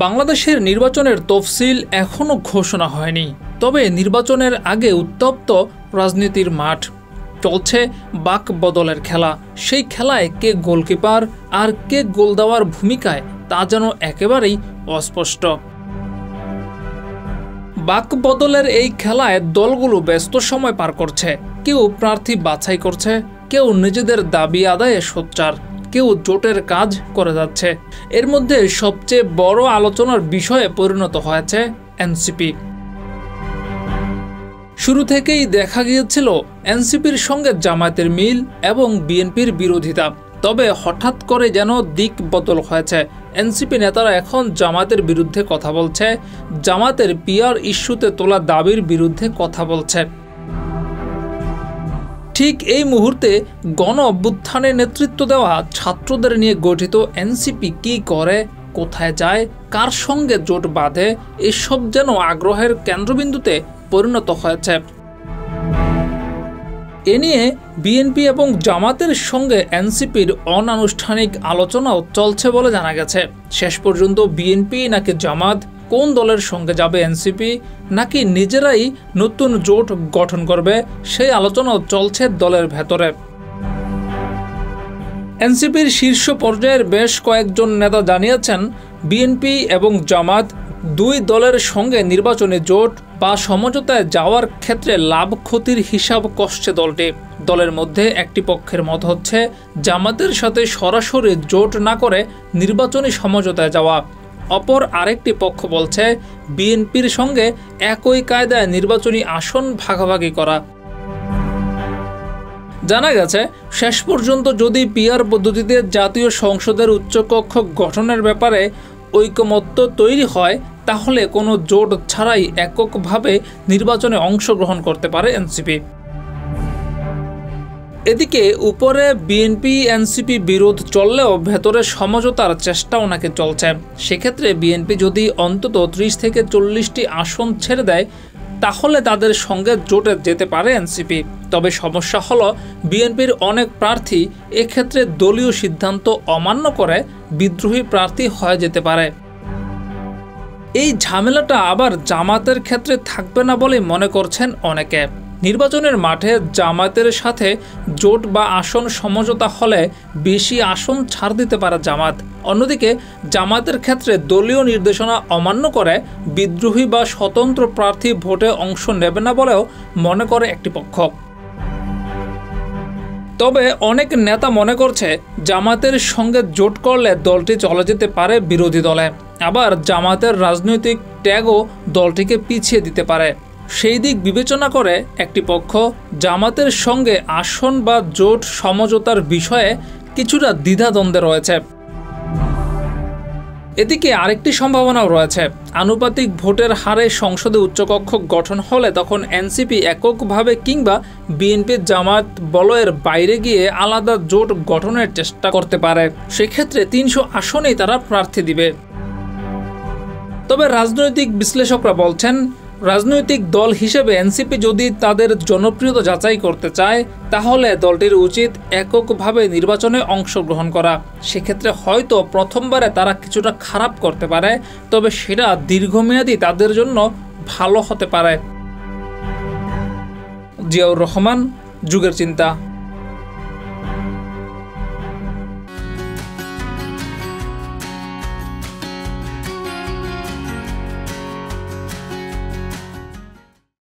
বাংলাদেশের নির্বাচনের তফসিল এখনো ঘোষণা হয়নি, তবে নির্বাচনের আগে উত্তপ্ত রাজনীতির মাঠ। চলছে বাক বদলের খেলা। সেই খেলায় কে গোলকিপার আর কে গোল দেওয়ার ভূমিকায় তা যেন একেবারেই অস্পষ্ট। বাক বদলের এই খেলায় দলগুলো ব্যস্ত সময় পার করছে। কেউ প্রার্থী বাছাই করছে, কেউ নিজেদের দাবি আদায়ে সোচ্চার, কেউ জোটের কাজ করে যাচ্ছে। এর মধ্যে সবচেয়ে বড় আলোচনার বিষয়ে পরিণত হয়েছে এনসিপি। শুরু থেকেই দেখা গিয়েছিল এনসিপির সঙ্গে জামায়াতের মিল এবং বিএনপির বিরোধিতা, তবে হঠাৎ করে যেন দিক বদল হয়েছে। এনসিপি নেতারা এখন জামায়াতের বিরুদ্ধে কথা বলছে, জামায়াতের পিআর ইস্যুতে তোলা দাবির বিরুদ্ধে কথা বলছে। ঠিক এই মুহূর্তে গণ অভ্যুত্থানে নেতৃত্ব দেওয়া ছাত্রদের নিয়ে গঠিত এনসিপি কি করে, কোথায় যায়, কার সঙ্গে জোট বাঁধে, এসব যেন আগ্রহের কেন্দ্রবিন্দুতে পরিণত হয়েছে। এ নিয়ে বিএনপি এবং জামাতের সঙ্গে এনসিপির অনানুষ্ঠানিক আলোচনাও চলছে বলে জানা গেছে। শেষ পর্যন্ত বিএনপি নাকি জামাত, কোন দলের সঙ্গে যাবে এনসিপি, নাকি নিজেরাই নতুন জোট গঠন করবে, সেই আলোচনাও চলছে দলের ভেতরে। এনসিপির শীর্ষ পর্যায়ের বেশ কয়েকজন নেতা জানিয়েছেন, বিএনপি এবং জামাত দুই দলের সঙ্গে নির্বাচনী জোট বা সমঝোতায় যাওয়ার ক্ষেত্রে লাভ ক্ষতির হিসাব কষছে দলটি। দলের মধ্যে একটি পক্ষের মত হচ্ছে জামাতের সাথে সরাসরি জোট না করে নির্বাচনী সমঝোতায় যাওয়া। অপর আরেকটি পক্ষ বলছে বিএনপির সঙ্গে একই কায়দায় নির্বাচনী আসন ভাগাভাগি করা। জানা গেছে, শেষ পর্যন্ত যদি পিআর পদ্ধতিতে জাতীয় সংসদের উচ্চকক্ষ গঠনের ব্যাপারে ঐকমত্য তৈরি হয়, তাহলে কোনো জোট ছাড়াই এককভাবে নির্বাচনে অংশগ্রহণ করতে পারে এনসিপি। এদিকে উপরে বিএনপি এনসিপি বিরোধ চললেও ভেতরে সমঝোতার চেষ্টাও নাকি চলছে। সেক্ষেত্রে বিএনপি যদি অন্তত 30 থেকে 40টি আসন ছেড়ে দেয়, তাহলে তাদের সঙ্গে জোটে যেতে পারে এনসিপি। তবে সমস্যা হলো, বিএনপির অনেক প্রার্থী এক্ষেত্রে দলীয় সিদ্ধান্ত অমান্য করে বিদ্রোহী প্রার্থী হয়ে যেতে পারে। এই ঝামেলাটা আবার জামাতের ক্ষেত্রে থাকবে না বলে মনে করছেন অনেকে। নির্বাচনের মাঠে জামায়াতের সাথে জোট বা আসন সমঝোতা হলে বেশি আসন ছাড় দিতে পারে জামাত। অন্যদিকে জামায়াতের ক্ষেত্রে দলীয় নির্দেশনা অমান্য করে বিদ্রোহী বা স্বতন্ত্র প্রার্থী ভোটে অংশ নেবে না বলেও মনে করে একটি পক্ষ। তবে অনেক নেতা মনে করছে জামায়াতের সঙ্গে জোট করলে দলটি চলে যেতে পারে বিরোধী দলে, আবার জামায়াতের রাজনৈতিক ট্যাগও দলটিকে পিছিয়ে দিতে পারে। সেই দিক বিবেচনা করে একটি পক্ষ জামাতের সঙ্গে আসন বা জোট সমঝোতার বিষয়ে কিছুটা দ্বিধাদ্বন্দ্বে রয়েছে। এদিকে আরেকটি সম্ভাবনাও রয়েছে, আনুপাতিক ভোটের হারে সংসদে উচ্চকক্ষ গঠন হলে তখন এনসিপি এককভাবে কিংবা বিএনপি জামাত বলয়ের বাইরে গিয়ে আলাদা জোট গঠনের চেষ্টা করতে পারে। সেক্ষেত্রে 300 আসনেই তারা প্রার্থী দিবে। তবে রাজনৈতিক বিশ্লেষকরা বলছেন, রাজনৈতিক দল হিসেবে এনসিপি যদি তাদের জনপ্রিয়তা যাচাই করতে চায়, তাহলে দলটির উচিত এককভাবে নির্বাচনে অংশগ্রহণ করা। সেক্ষেত্রে হয়তো প্রথমবারে তারা কিছুটা খারাপ করতে পারে, তবে সেটা দীর্ঘমেয়াদী তাদের জন্য ভালো হতে পারে। জিয়াউর রহমান, যুগের চিন্তা।